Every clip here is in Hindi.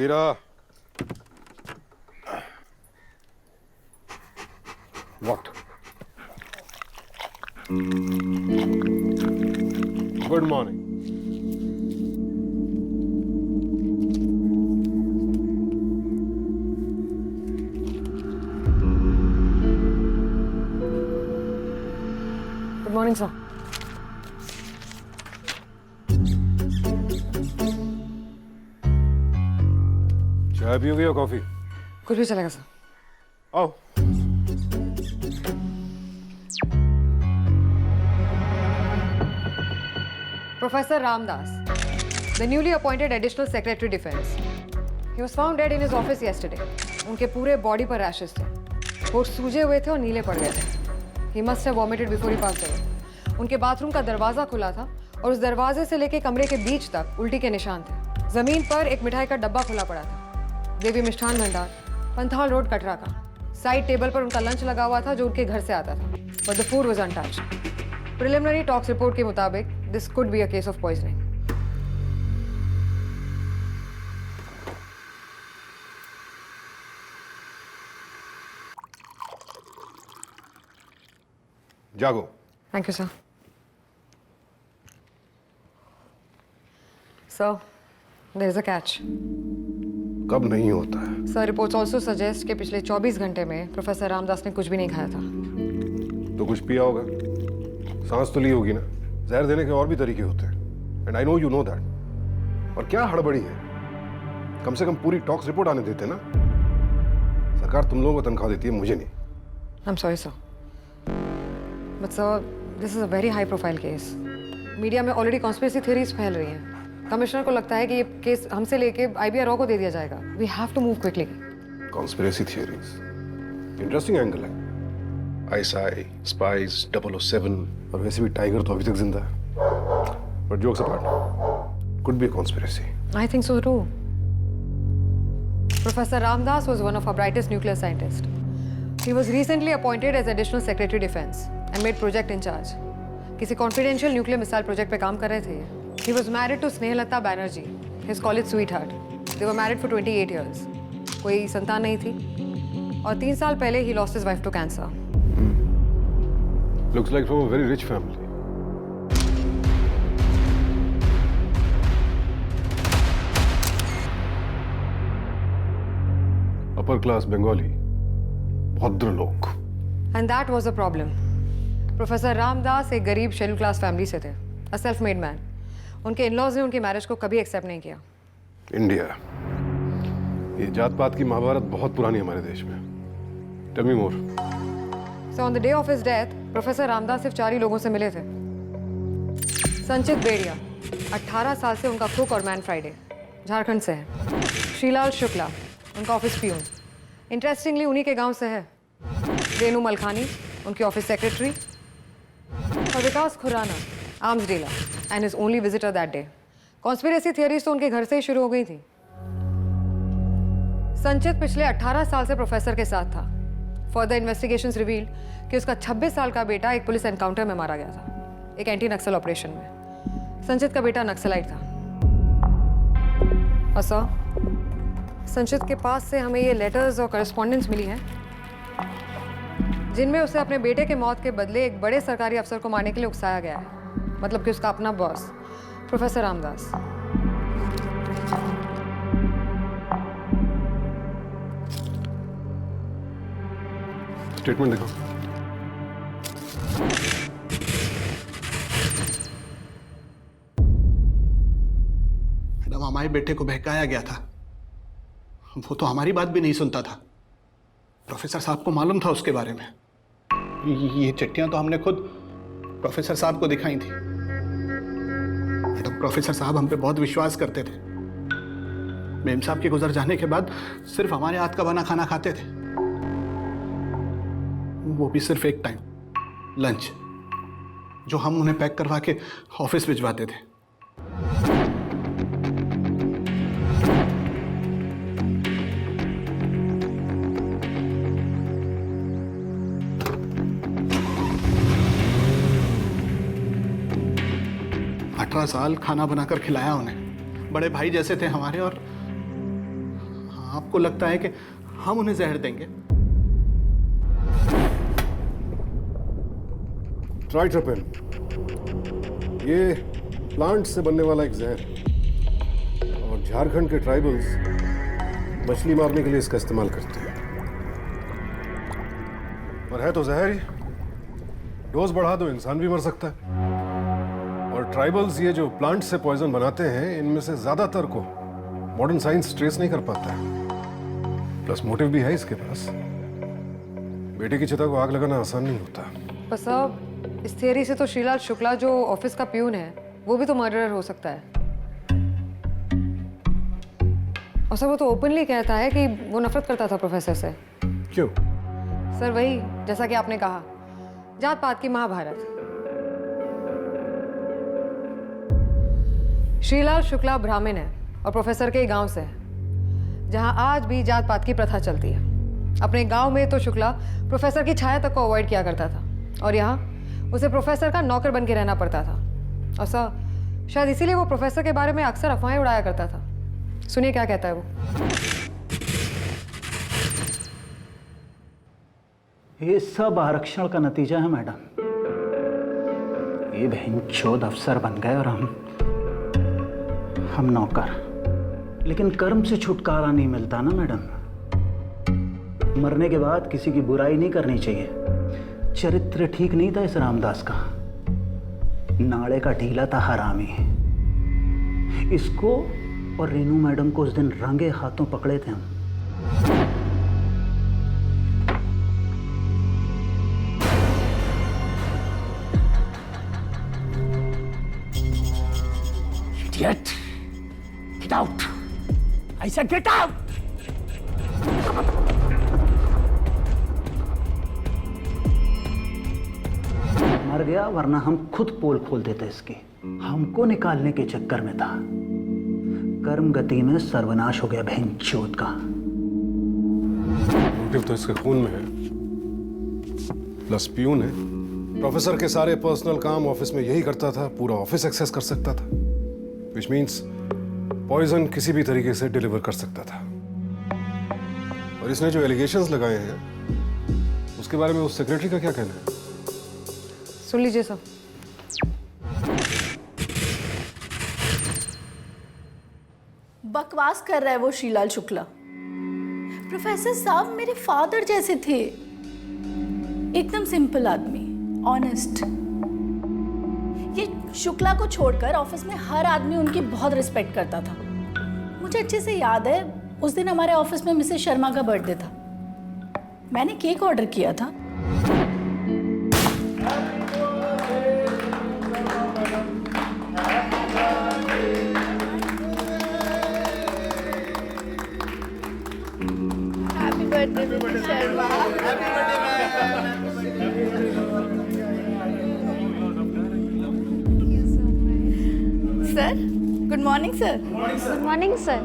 Bagheera, what? Good morning. Good morning, sir. चाय पियोगे या कॉफी? कुछ भी चलेगा सर। आओ। Professor Ramdas, the newly appointed Additional Secretary Defense. He was found dead in his office yesterday. उनके पूरे बॉडी पर रैशेस थे। होठ सूजे हुए थे और नीले पड़ गए थे। He must have vomited before he passed away. उनके बाथरूम का दरवाजा खुला था और उस दरवाजे से लेके कमरे के बीच तक उल्टी के निशान थे। जमीन पर एक मिठाई का डब्बा खुला पड़ा था। देवी मिष्ठान भंडार, पंथाल रोड, कटरा का। साइड टेबल पर उनका लंच लगा हुआ था जो उनके घर से आता था। But the food was untouched. Preliminary tox report के मुताबिक this could be a case of poisoning. जागो। Thank you, sir. Sir, there is a catch. कब नहीं होता है? Sir, reports also suggest कि पिछले 24 घंटे में प्रोफेसर रामदास ने कुछ भी नहीं खाया था। तो कुछ पिया होगा, सांस तो ली होगी ना। जहर देने के और भी तरीके होते हैं। And I know you know that. और क्या हड़बड़ी है? कम से कम पूरी टॉक्स रिपोर्ट आने देते ना। सरकार तुम लोगों को तनख्वाह देती है, मुझे नहीं। I'm sorry, sir. But sir, this is a very high profile case. Media में ऑलरेडी कॉन्स्पिरेसी थ्योरीज फैल रही हैं। कमिश्नर को लगता है कि ये केस हमसे लेके IBR को दे दिया जाएगा। We have to move quickly. Conspiracy theories interesting angle है। ISI, स्पाइस, 007 और वैसे भी टाइगर तो अभी तक जिंदा है। But jokes apart, could be conspiracy. I think so too. Professor Ramdas was one of our brightest nuclear scientists. He was recently appointed as Additional Secretary Defense and made project in charge. किसी confidential nuclear missile project पे काम कर रहे थे। He was married to Snehalata Banerjee, his college sweetheart. They were married for 28 years. कोई संतान नहीं थी और 3 साल पहले he lost his wife to cancer. Looks like from a very rich family. Upper class Bengali, भद्र लोग। And that was a problem. Professor Ramdas एक गरीब शेड्यूल क्लास फैमिली से थे, a self-made man. उनके इन-लॉज ने उनकी मैरिज को कभी एक्सेप्ट नहीं किया। इंडिया, ये जात पात की महाभारत बहुत पुरानी है हमारे देश में। Tell me more. So on the day of his death, professor Ramdas सिर्फ 4 ही लोगों से मिले थे। संचित बेड़िया, 18 साल से उनका कुक और मैन फ्राइडे, झारखंड से है। श्रीलाल शुक्ला, उनका ऑफिस पियून, इंटरेस्टिंगली उन्हीं के गांव से है। रेनू मलखानी, उनकी ऑफिस सेक्रेटरी, और Vikas Khurana, arms dealer, and his only visitor that day. Conspiracy theories तो उनके घर से ही शुरू हो गई थी। संचित पिछले 18 साल से प्रोफेसर के साथ था। फर्दर इन्वेस्टिगेशंस रिवील कि उसका 26 साल का बेटा एक पुलिस एनकाउंटर में मारा गया था, एक एंटी नक्सल ऑपरेशन में। संचित का बेटा नक्सलाइट था। और सर, संचित के पास से हमें ये लेटर्स और करस्पॉन्डेंस मिली हैं जिनमें उसे अपने बेटे के मौत के बदले एक बड़े सरकारी अफसर को मारने के लिए उकसाया गया है। मतलब कि उसका अपना बॉस प्रोफेसर रामदास। स्टेटमेंट देखो। मैडम, हमारे बेटे को बहकाया गया था। वो तो हमारी बात भी नहीं सुनता था। प्रोफेसर साहब को मालूम था उसके बारे में। ये चिट्ठियां तो हमने खुद प्रोफेसर साहब को दिखाई थी। मैडम, प्रोफेसर साहब हम पे बहुत विश्वास करते थे। मेम साहब के गुजर जाने के बाद सिर्फ हमारे हाथ का बना खाना खाते थे, वो भी सिर्फ एक टाइम, लंच, जो हम उन्हें पैक करवा के ऑफिस भिजवाते थे। साल खाना बनाकर खिलाया उन्हें। बड़े भाई जैसे थे हमारे, और आपको लगता है कि हम उन्हें जहर देंगे? ट्राइट्रोपेन, ये प्लांट से बनने वाला एक जहर है और झारखंड के ट्राइबल्स मछली मारने के लिए इसका इस्तेमाल करते हैं। और है तो जहर ही, डोज बढ़ा दो इंसान भी मर सकता है। और ट्राइबल्स ये जो प्लांट से पॉइजन बनाते हैं, इनमें से ज्यादातर को मॉडर्न साइंस ट्रेस नहीं कर पाता है। प्लस मोटिव भी है इसके पास। बेटे की चिता को आग लगाना आसान नहीं होता। पर साहब, इस थियरी से तो श्रीलाल शुक्ला जो ऑफिस का प्यून है वो भी तो मर्डरर हो सकता है। और सर वो तो ओपनली कहता है कि वो नफरत करता था प्रोफेसर से। क्यों? सर वही, जैसा कि आपने कहा, जात पात की महाभारत। श्रीलाल शुक्ला ब्राह्मण है और प्रोफेसर के गांव से है, जहां आज भी जात पात की प्रथा चलती है। अपने गांव में तो शुक्ला प्रोफेसर की छाया तक को अवॉइड किया करता था और यहाँ उसे प्रोफेसर का नौकर बन के रहना पड़ता था। और सर शायद इसीलिए वो प्रोफेसर के बारे में अक्सर अफवाहें उड़ाया करता था। सुनिए क्या कहता है वो। ये सब आरक्षण का नतीजा है मैडम। ये बहनचोद अफसर बन गए और हम नौकर। लेकिन कर्म से छुटकारा नहीं मिलता ना मैडम। मरने के बाद किसी की बुराई नहीं करनी चाहिए। चरित्र ठीक नहीं था इस रामदास का। नाड़े का ढीला था हरामी। इसको और रेनू मैडम को उस दिन रंगे हाथों पकड़े थे हम। Idiot! Get out! I said get out! मर गया, वरना हम खुद पोल खोल देते इसकी। हमको निकालने के चक्कर में था। कर्म गति में सर्वनाश हो गया बहनचोद का। मोटिव तो इसके खून में है, प्लस प्यून है। प्रोफेसर के सारे पर्सनल काम ऑफिस में यही करता था, पूरा ऑफिस एक्सेस कर सकता था। विच मीन्स पॉइजन किसी भी तरीके से डिलीवर कर सकता था। और इसने जो एलिगेशंस लगाए हैं उसके बारे में उस सेक्रेटरी का क्या कहना है? सुन लीजिए सर। बकवास कर रहा है वो श्रीलाल शुक्ला। प्रोफेसर साहब मेरे फादर जैसे थे, एकदम सिंपल आदमी, ऑनेस्ट। ये शुक्ला को छोड़कर ऑफिस में हर आदमी उनकी बहुत रिस्पेक्ट करता था। मुझे अच्छे से याद है, उस दिन हमारे ऑफिस में मिसेस शर्मा का बर्थडे था। मैंने केक ऑर्डर किया था। Happy birthday Mrs Sharma. Sir, good morning sir. Good morning sir.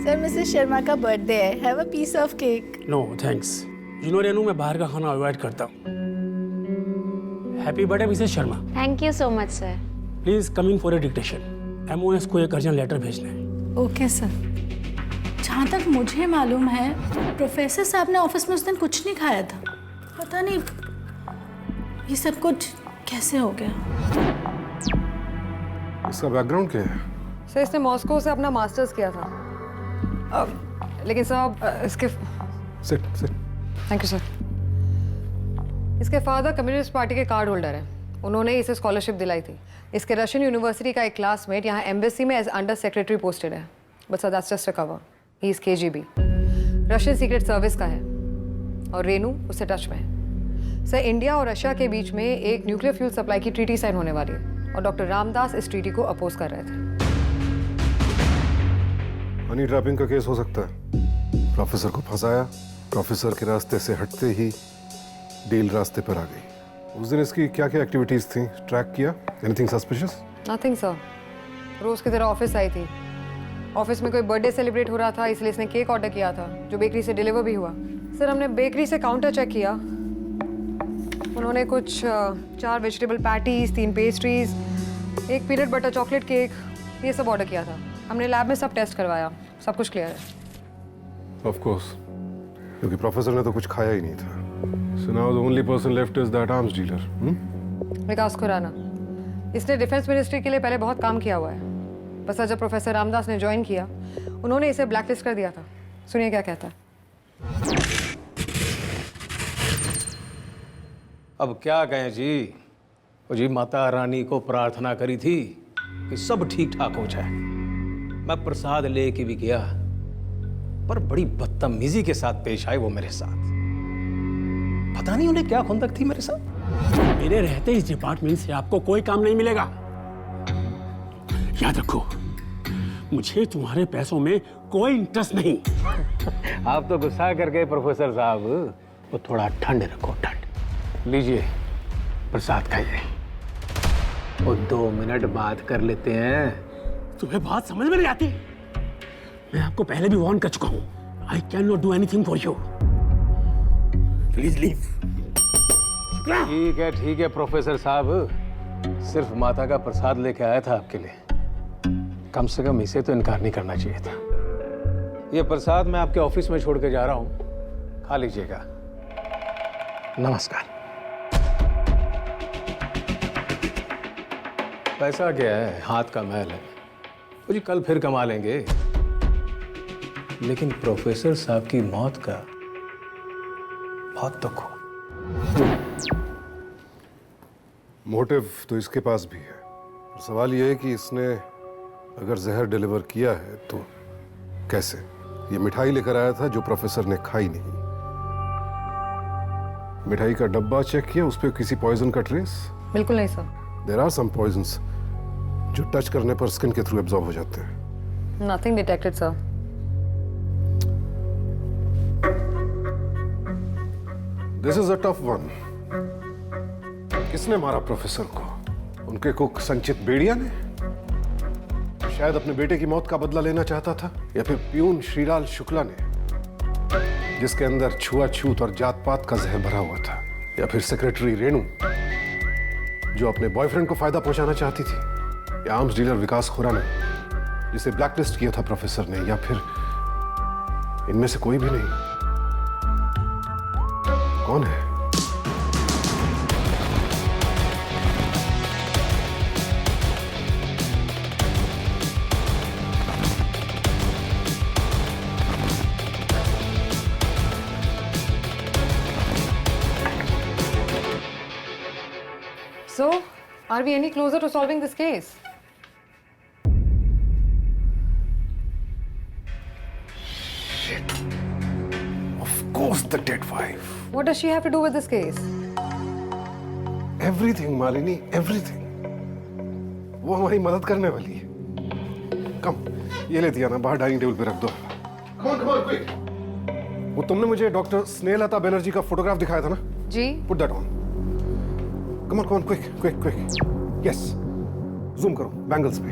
Sir Mrs Sharma का बर्थडे है, have a piece of cake. No, thanks. You know Renu, मैं बाहर का खाना अवॉइड करता हूँ। Happy birthday Mrs Sharma. Thank you so much sir. Please come in for a dictation. MOS को एक अर्जेंट लेटर भेजना है। Okay sir. जहाँ तक मुझे मालूम है, प्रोफेसर साहब ने ऑफिस में उस दिन कुछ नहीं खाया था। पता नहीं ये सब कुछ कैसे हो गया। इसका बैकग्राउंड क्या है? सर इसने मॉस्को से अपना मास्टर्स किया था। लेकिन साहब इसके sit sit. Thank you sir. इसके फादर कम्युनिस्ट पार्टी के कार्ड होल्डर हैं। उन्होंने इसे स्कॉलरशिप दिलाई थी। इसके रशियन यूनिवर्सिटी का एक क्लासमेट यहाँ एम्बेसी में एज अंडर सेक्रेटरी पोस्टेड है। But sir that's just a cover. He is KGB, Russian secret service का है। और रेनू उससे टच में है। सर इंडिया और रशिया के बीच में एक न्यूक्लियर फ्यूल सप्लाई की ट्रीटी साइन होने वाली है और डॉक्टर रामदास इस ट्रीटी को अपोज कर रहे थे। मनी ट्रैपिंग का केस हो सकता है। प्रोफेसर को फंसाया, प्रोफेसर के रास्ते से हटते ही डील रास्ते पर आ गई। उस दिन इसकी क्या क्या एक्टिविटीज थी, ट्रैक किया? Anything suspicious? Nothing sir. रोज की तरह ऑफिस आई थी। ऑफिस में कोई बर्थडे सेलिब्रेट हो रहा था, इसलिए इसने केक ऑर्डर किया था जो बेकरी से डिलीवर भी हुआ। सर हमने बेकरी से काउंटर चेक किया। उन्होंने कुछ 4 vegetable patties, 3 pastries, 1 peanut butter chocolate cake, ये सब ऑर्डर किया था। हमने लैब में सब टेस्ट करवाया, सब कुछ क्लियर है। ऑफ कोर्स, क्योंकि प्रोफेसर ने तो कुछ खाया ही नहीं था। So now the only person left is that arms dealer. Vikas Khurana, इसने डिफेंस मिनिस्ट्री के लिए पहले बहुत काम किया हुआ है। बस जब प्रोफेसर रामदास ने ज्वाइन किया, उन्होंने इसे ब्लैकलिस्ट कर दिया था। सुनिए क्या कहता है। अब क्या कहें जी, वो जी माता रानी को प्रार्थना करी थी कि सब ठीक ठाक हो जाए। मैं प्रसाद लेके भी गया, पर बड़ी बदतमीजी के साथ पेश आए वो मेरे साथ। पता नहीं उन्हें क्या खुंदक थी मेरे साथ। मेरे रहते इस डिपार्टमेंट से आपको कोई काम नहीं मिलेगा। याद रखो, मुझे तुम्हारे पैसों में कोई इंटरेस्ट नहीं। आप तो गुस्सा कर गए प्रोफेसर साहब, वो थोड़ा ठंड रखो, ठंड। लीजिए प्रसाद खाइए, वो 2 मिनट बात कर लेते हैं। तुम्हें बात समझ में नहीं आती। मैं आपको पहले भी वार्न कर चुका हूं। I can not do anything for you, please leave. ठीक है प्रोफेसर साहब, सिर्फ माता का प्रसाद लेके आया था आपके लिए। कम से कम इसे तो इनकार नहीं करना चाहिए था। ये प्रसाद मैं आपके ऑफिस में छोड़ के जा रहा हूं, खा लीजिएगा। नमस्कार। पैसा क्या है, हाथ का मैल है। तो जी कल फिर कमा लेंगे, लेकिन प्रोफेसर साहब की मौत का बहुत दुख हो। मोटिव तो इसके पास भी है। सवाल यह है कि इसने अगर जहर डिलीवर किया है तो कैसे। ये मिठाई लेकर आया था जो प्रोफेसर ने खाई नहीं। मिठाई का डब्बा चेक किया, उस पर किसी पॉइजन का ट्रेस? बिल्कुल नहीं sir. There are some poisons जो टच करने पर स्किन के थ्रू एब्जॉर्ब हो जाते हैं। Nothing detected sir. This is a tough one. किसने मारा प्रोफेसर को? उनके कुक संचित बेड़िया ने? शायद अपने बेटे की मौत का बदला लेना चाहता था, या फिर प्यून श्रीलाल शुक्ला ने, जिसके अंदर छुआछूत और जात पात का जहर भरा हुआ था, या फिर सेक्रेटरी रेणु जो अपने बॉयफ्रेंड को फायदा पहुंचाना चाहती थी, या आर्म्स डीलर विकास खुराना जिसे ब्लैकलिस्ट किया था प्रोफेसर ने, या फिर इनमें से कोई भी नहीं। कौन है? So, are we any closer to solving this case? Of course, the dead wife. What does she have to do with this case? Everything, Malini, everything. वो हमारी मदद करने वाली है। कम, ये ले दिया ना, बाहर डाइनिंग टेबल पे रख दो। Come on, quick. वो तुमने मुझे डॉक्टर स्नेहलता बनर्जी का फोटोग्राफ दिखाया था ना? जी। Put that on. Come on, quick. Yes. Zoom करो, बैंगल्स पे।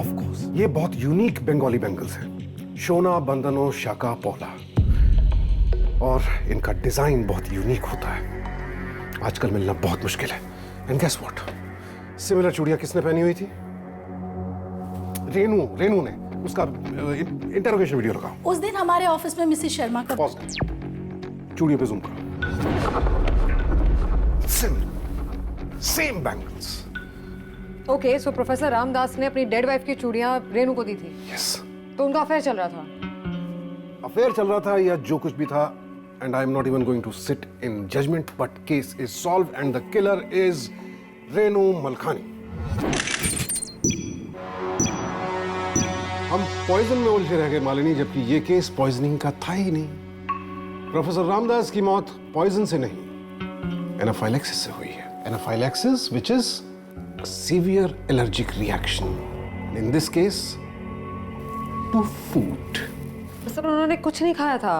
Of course. ये बहुत यूनिक बंगाली बैंगल्स हैं। शोना, बंदनो, शाका, पोला। और इनका डिजाइन बहुत यूनिक होता है। आजकल मिलना बहुत मुश्किल है। एंड गेस व्हाट, सिमिलर चूड़ियां किसने पहनी हुई थी? रेनू ने। उसका इंटरोगेशन वीडियो लगाओ। उस दिन हमारे ऑफिस में मिसेस शर्मा का पॉज कर, चूड़ियों पे जूम करो। Same bangles. Okay, so professor Ramdas ने अपनी डेड वाइफ की चूड़ियां रेनू को दी थी। यस। तो उनका अफेयर चल रहा था। अफेयर चल रहा था या जो कुछ भी था, and I'm not even going to sit in judgment, but case is solved and the killer is Renu Malkhani. हम पॉइजन में उलझे रह गए मालिनी, जबकि ये केस पॉइजनिंग का था ही नहीं। प्रोफेसर रामदास की मौत पॉइजन से नहीं, एनाफाइलैक्सिस से हुई है। Anaphylaxis which is a severe allergic reaction, in this case to food. Sir उन्होंने कुछ नहीं खाया था।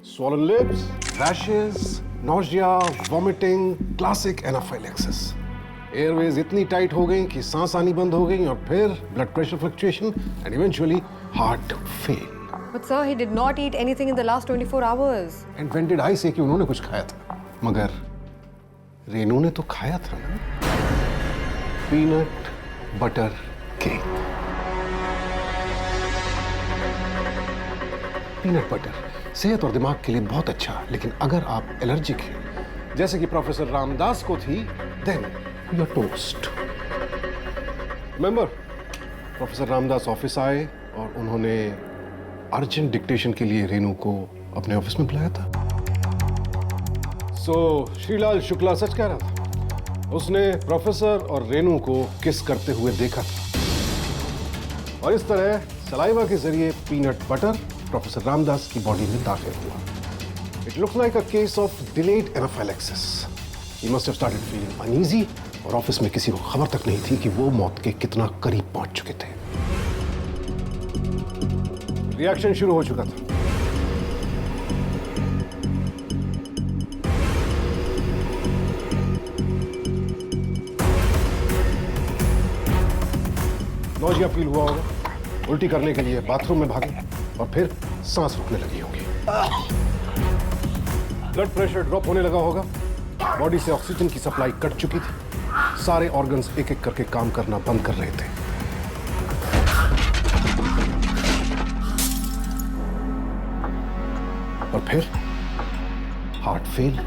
Swollen lips, rashes, nausea, vomiting, classic anaphylaxis. Airways इतनी टाइट हो गई कि सांस आनी बंद हो गई, और फिर blood pressure fluctuation and eventually heart fail. But sir, he did not eat anything in the last 24 hours. And when did I say कि उन्होंने कुछ खाया था? मगर रेनू ने तो खाया था ना, peanut butter cake. Peanut butter सेहत और दिमाग के लिए बहुत अच्छा, लेकिन अगर आप एलर्जिक हैं जैसे कि प्रोफेसर रामदास को थी, then you are toast. Remember, professor Ramdas office आए और उन्होंने अर्जेंट डिक्टेशन के लिए रेनू को अपने ऑफिस में बुलाया था। श्रीलाल शुक्ला सच कह रहा था, उसने प्रोफेसर और रेनू को किस करते हुए देखा था और इस तरह सलाइवा के जरिए पीनट बटर प्रोफेसर रामदास की बॉडी में दाखिल हुआ। It looks like a case of delayed anaphylaxis. He must have started feeling uneasy और ऑफिस में किसी को खबर तक नहीं थी कि वो मौत के कितना करीब पहुंच चुके थे। रिएक्शन शुरू हो चुका था। नौजिया फील हुआ होगा, उल्टी करने के लिए बाथरूम में भागे और फिर सांस रुकने लगी होगी। ब्लड प्रेशर ड्रॉप होने लगा होगा, बॉडी से ऑक्सीजन की सप्लाई कट चुकी थी, सारे ऑर्गन्स एक एक करके काम करना बंद कर रहे थे। और फिर हार्ट फेल।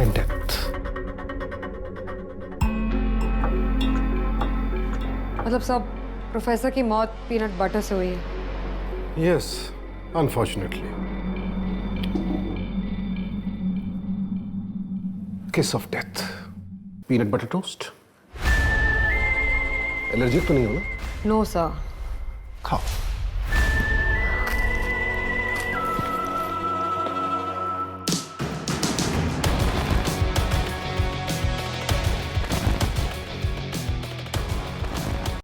And death. मतलब सब प्रोफेसर की मौत पीनट बटर से हुई है। Yes, unfortunately. Kiss of death. Peanut butter toast. Allergic तो नहीं हो ना? No sir. खाओ।